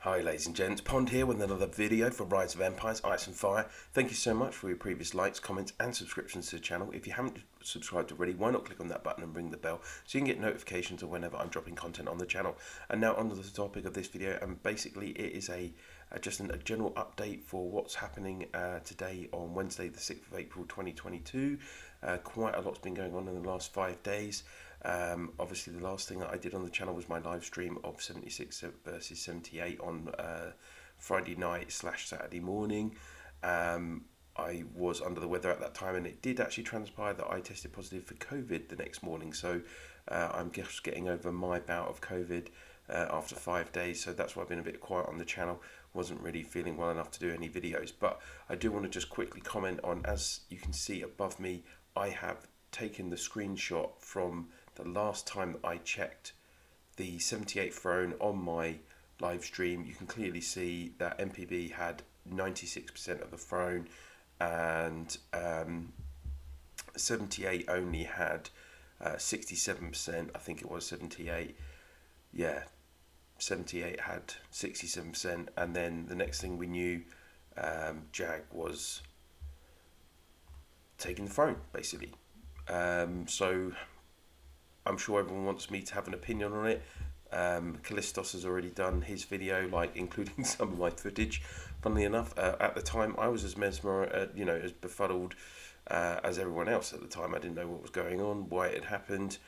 Hi ladies and gents, Pond here with another video for Rise of Empires, Ice and Fire. Thank you so much for your previous likes, comments and subscriptions to the channel. If you haven't subscribed already, why not click on that button and ring the bell so you can get notifications of whenever I'm dropping content on the channel. And now on to the topic of this video, and basically it is just a general update for what's happening today on Wednesday the 6th of April 2022. Quite a lot's been going on in the last 5 days. Obviously the last thing that I did on the channel was my live stream of 76 versus 78 on Friday night / Saturday morning. I was under the weather at that time, and it did actually transpire that I tested positive for COVID the next morning, so I'm just getting over my bout of COVID after 5 days, so that's why I've been a bit quiet on the channel. Wasn't really feeling well enough to do any videos, but I do want to just quickly comment on, as you can see above me, I have taken the screenshot from the last time that I checked the 78 throne on my live stream. You can clearly see that MPB had 96% of the throne, and 78 only had 67%. I think it was 78. Yeah, 78 had 67%, and then the next thing we knew, Jag was taking the throne, basically. So I'm sure everyone wants me to have an opinion on it. Callistos has already done his video, including some of my footage. Funnily enough, at the time I was as as befuddled as everyone else at the time. I didn't know what was going on, why it had happened.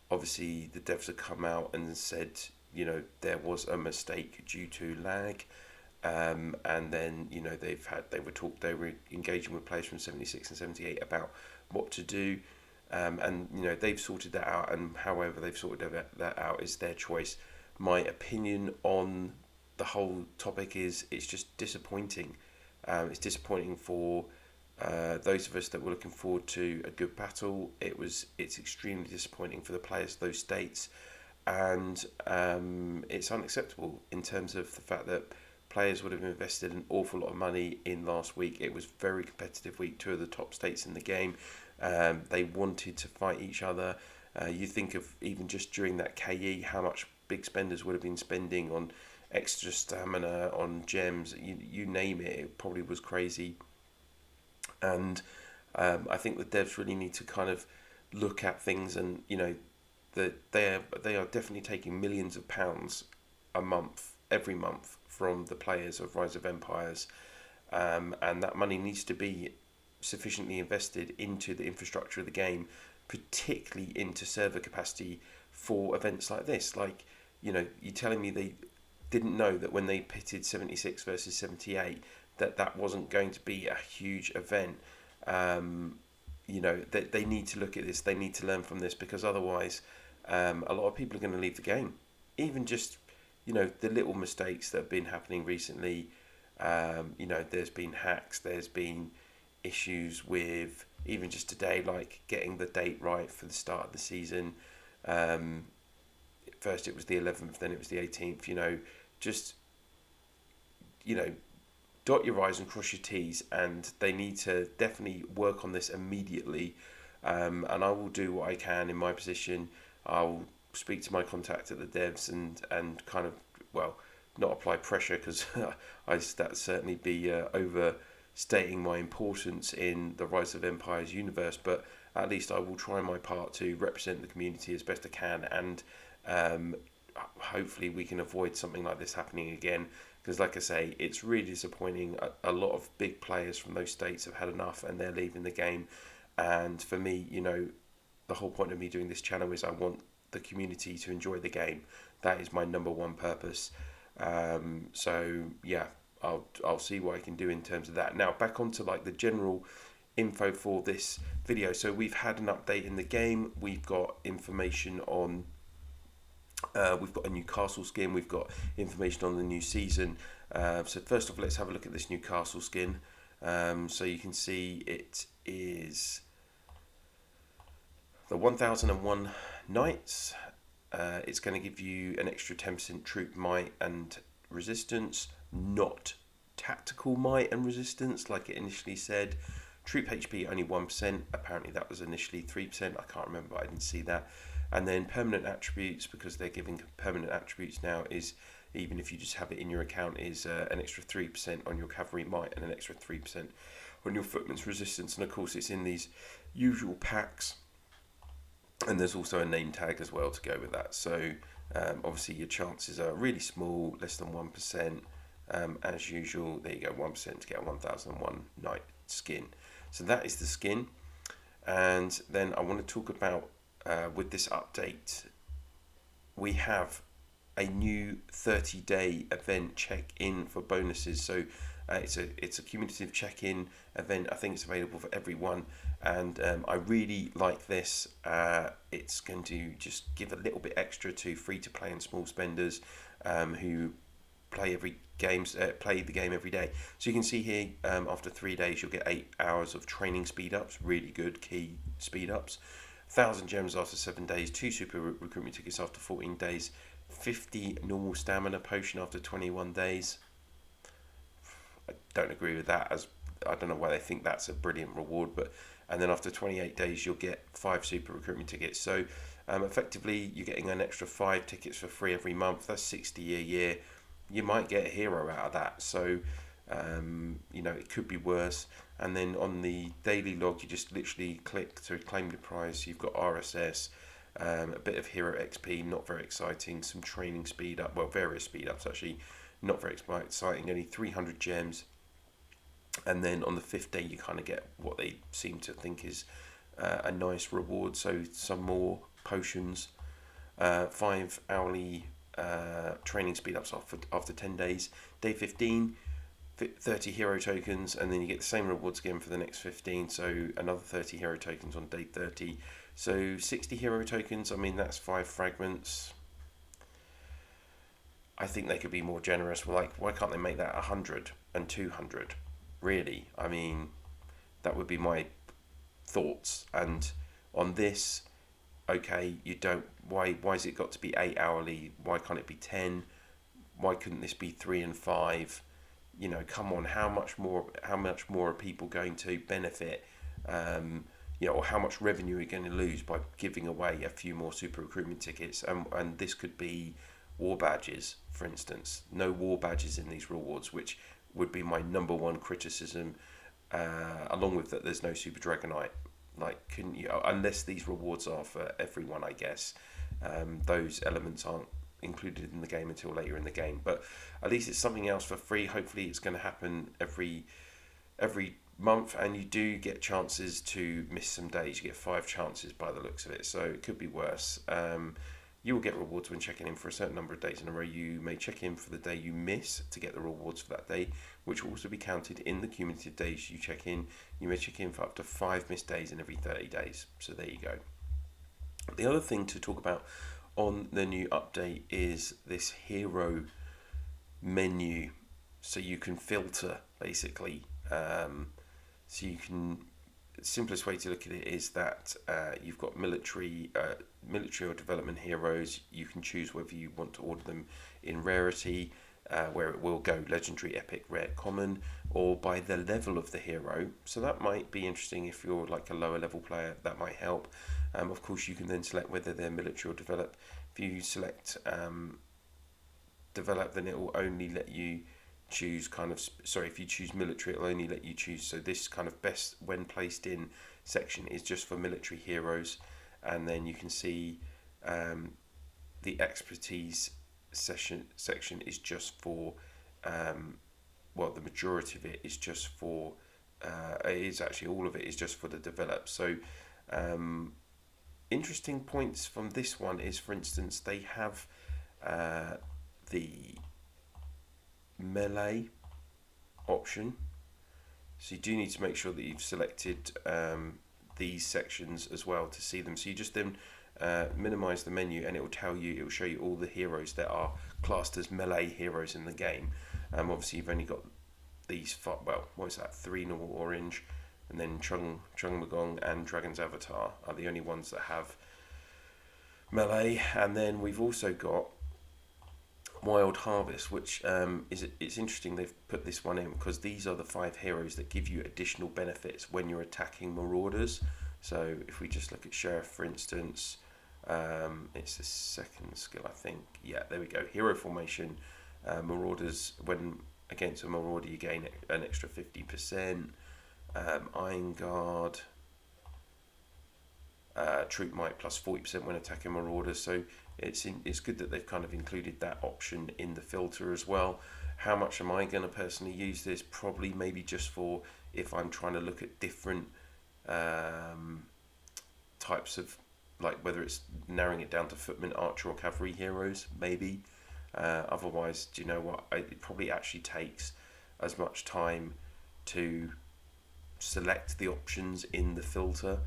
Obviously the devs had come out and said, there was a mistake due to lag. And then they were engaging with players from 76 and 78 about what to do. And they've sorted that out, and however they've sorted that out is their choice. My opinion on the whole topic is it's just disappointing. It's disappointing for those of us that were looking forward to a good battle. It's extremely disappointing for the players of those states, and it's unacceptable in terms of the fact that players would have invested an awful lot of money in last week. It was a very competitive week, 2 of the top states in the game. They wanted to fight each other. You think of even just during that KE, how much big spenders would have been spending on extra stamina, on gems, you name it. It probably was crazy. And I think the devs really need to kind of look at things, and that they are definitely taking millions of pounds a month, every month, from the players of Rise of Empires, and that money needs to be sufficiently invested into the infrastructure of the game, particularly into server capacity for events like this. You're telling me they didn't know that when they pitted 76 versus 78 that wasn't going to be a huge event. They need to look at this, they need to learn from this, because otherwise a lot of people are going to leave the game. Even just the little mistakes that have been happening recently. There's been hacks, there's been issues with, even just today, getting the date right for the start of the season. First it was the 11th, then it was the 18th. Dot your I's and cross your T's, and they need to definitely work on this immediately. And I will do what I can in my position. I'll speak to my contact at the devs and kind of, not apply pressure, because that'd certainly be overstating my importance in the Rise of Empires universe, but at least I will try my part to represent the community as best I can, and hopefully we can avoid something like this happening again, because like I say, it's really disappointing. A lot of big players from those states have had enough and they're leaving the game. And for me, the whole point of me doing this channel is I want the community to enjoy the game. That is my number one purpose. So yeah, I'll see what I can do in terms of that. Now back onto the general info for this video. So we've had an update in the game. We've got information on we've got a new castle skin, we've got information on the new season. So first off, let's have a look at this new castle skin. So you can see it is the 1001 Knights. It's going to give you an extra 10% troop might and resistance, not tactical might and resistance like it initially said. Troop HP only 1%, apparently that was initially 3%, I can't remember, I didn't see that. And then permanent attributes, because they're giving permanent attributes now, is even if you just have it in your account, is an extra 3% on your cavalry might and an extra 3% on your footman's resistance. And of course, it's in these usual packs. And there's also a name tag as well to go with that. So obviously your chances are really small, less than 1%. As usual, there you go, 1% to get a 1001 Knight skin. So that is the skin. And then I want to talk about, with this update, we have a new 30-day event check-in for bonuses. So it's a cumulative check-in event. I think it's available for everyone, and I really like this. It's going to just give a little bit extra to free-to-play and small spenders who play the game every day. So you can see here, after 3 days, you'll get 8 hours of training speed-ups, really good key speed-ups. 1,000 gems after 7 days, 2 super recruitment tickets after 14 days, 50 normal stamina potion after 21 days. I don't agree with that, as I don't know why they think that's a brilliant reward, and then after 28 days you'll get 5 super recruitment tickets. So effectively you're getting an extra 5 tickets for free every month. That's 60 a year. You might get a hero out of that, so it could be worse. And then on the daily log, you just literally click to claim the prize. You've got RSS, a bit of hero XP, not very exciting, some training speed up, well, various speed ups actually, not very exciting, only 300 gems. And then on the 5th day you kind of get what they seem to think is a nice reward, so some more potions, 5 hourly training speed ups after 10 days. Day 15, 30 hero tokens, and then you get the same rewards again for the next 15, so another 30 hero tokens on day 30. So 60 hero tokens, I mean, that's 5 fragments. I think they could be more generous. Like, why can't they make that 100 and 200? Really, I mean, that would be my thoughts. And on this, okay, you don't, why has it got to be 8 hourly? Why can't it be 10? Why couldn't this be 3 and 5? Come on, how much more are people going to benefit? Or how much revenue are you going to lose by giving away a few more super recruitment tickets? And this could be war badges, for instance. No war badges in these rewards, which would be my number one criticism. Along with that, there's no super dragonite. Like, couldn't you? Unless these rewards are for everyone, I guess. Those elements aren't included in the game until later in the game, but at least it's something else for free. Hopefully it's going to happen every month, and you do get chances to miss some days. You get 5 chances by the looks of it, so it could be worse. You will get rewards when checking in for a certain number of days in a row. You may check in for the day you miss to get the rewards for that day, which will also be counted in the cumulative days you check in. You may check in for up to 5 missed days in every 30 days. So there you go. The other thing to talk about on the new update is this hero menu. So you can filter, basically. So you can, the simplest way to look at it is that you've got military or development heroes. You can choose whether you want to order them in rarity, where it will go legendary, epic, rare, common, or by the level of the hero. So that might be interesting if you're like a lower level player. That might help. Of course, you can then select whether they're military or develop. If you select develop, then it will only let you choose if you choose military, it'll only let you choose. So this kind of best when placed in section is just for military heroes, and then you can see the expertise section is just for the majority of it is just for it is actually all of it is just for the develop. So interesting points from this one is, for instance, they have the melee option, so you do need to make sure that you've selected these sections as well to see them. So you just then minimize the menu, and it will show you all the heroes that are classed as melee heroes in the game. Obviously you've only got these 3 normal orange, and then Chung Magong and Dragon's Avatar are the only ones that have melee. And then we've also got Wild Harvest, which it's interesting they've put this one in, because these are the 5 heroes that give you additional benefits when you're attacking marauders. So if we just look at Sheriff, for instance, it's the second skill, I think. Yeah, there we go. Hero formation. Marauders, when against a Marauder, you gain an extra 50%. Iron Guard, Troop Might plus 40% when attacking Marauders. So it's good that they've kind of included that option in the filter as well. How much am I going to personally use this? Probably maybe just for if I'm trying to look at different types of, like whether it's narrowing it down to footman, archer, or cavalry heroes, maybe. Otherwise, do you know what? It probably actually takes as much time to select the options in the filter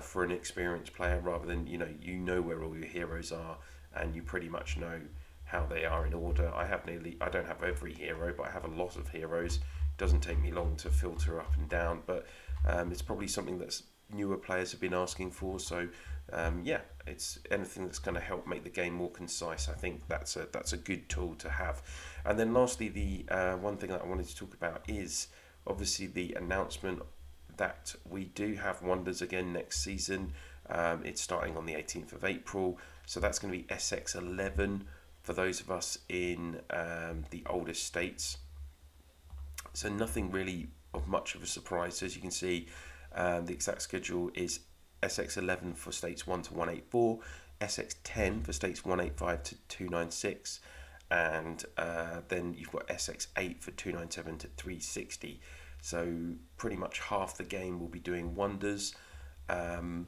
for an experienced player, rather than you know where all your heroes are and you pretty much know how they are in order. I don't have every hero, but I have a lot of heroes. It doesn't take me long to filter up and down, but it's probably something that's newer players have been asking for. So it's anything that's going to help make the game more concise. I think that's a good tool to have. And then lastly, the one thing that I wanted to talk about is obviously the announcement that we do have Wonders again next season. It's starting on the 18th of April, so that's going to be SX11 for those of us in the older states. So nothing really of much of a surprise. As you can see, the exact schedule is SX11 for states 1 to 184, SX10 for states 185 to 296, and then you've got SX8 for 297 to 360. So pretty much half the game will be doing Wonders. I'm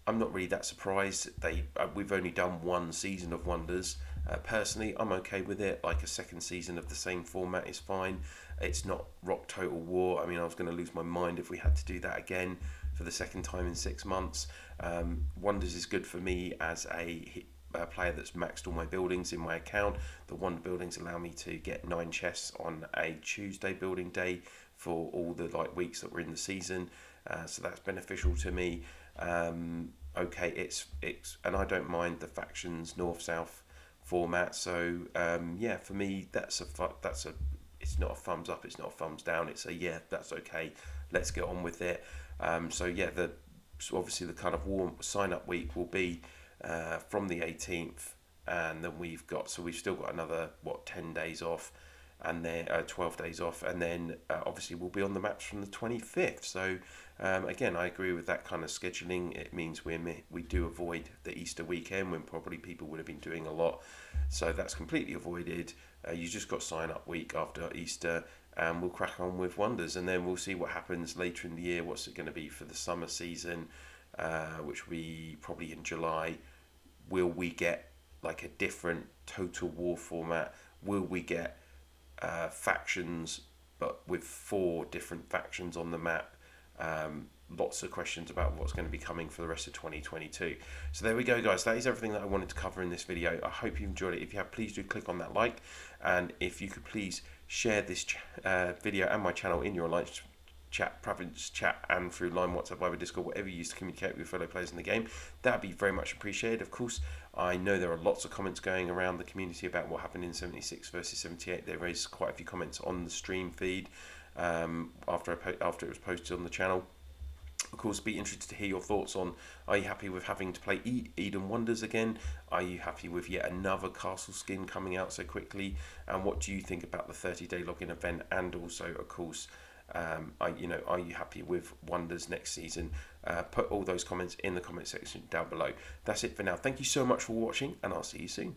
not really that surprised. We've only done one season of Wonders. Personally, I'm okay with it. Like a second season of the same format is fine. It's not rock total war. I mean, I was going to lose my mind if we had to do that again for the second time in 6 months. Wonders is good for me as a player that's maxed all my buildings in my account. The Wonder buildings allow me to get 9 chests on a Tuesday building day for all the weeks that we're in the season. So that's beneficial to me. Okay, it's and I don't mind the factions north-south format. So for me, it's not a thumbs up, it's not a thumbs down. It's a that's okay. Let's get on with it. Obviously the kind of warm sign-up week will be from the 18th, and then we've still got another 10 days off, and then 12 days off, and then obviously we'll be on the maps from the 25th. So again, I agree with that kind of scheduling. It means we do avoid the Easter weekend when probably people would have been doing a lot, so that's completely avoided. You just got sign up week after Easter, and we'll crack on with Wonders, and then we'll see what happens later in the year. What's it going to be for the summer season, which will be probably in July? Will we get like a different Total War format? Will we get factions, but with 4 different factions on the map? Lots of questions about what's going to be coming for the rest of 2022. So there we go, guys. That is everything that I wanted to cover in this video. I hope you enjoyed it. If you have, please do click on that like, and if you could please share this video and my channel in your Alliance chat, Province chat, and through Line, WhatsApp, Viber, Discord, whatever you use to communicate with fellow players in the game. That'd be very much appreciated. Of course, I know there are lots of comments going around the community about what happened in 76 versus 78. There raised quite a few comments on the stream feed after it was posted on the channel. Of course, be interested to hear your thoughts on: are you happy with having to play Eden Wonders again? Are you happy with yet another castle skin coming out so quickly? And what do you think about the 30-day login event? And also, of course, are you happy with Wonders next season? Put all those comments in the comment section down below. That's it for now. Thank you so much for watching, and I'll see you soon.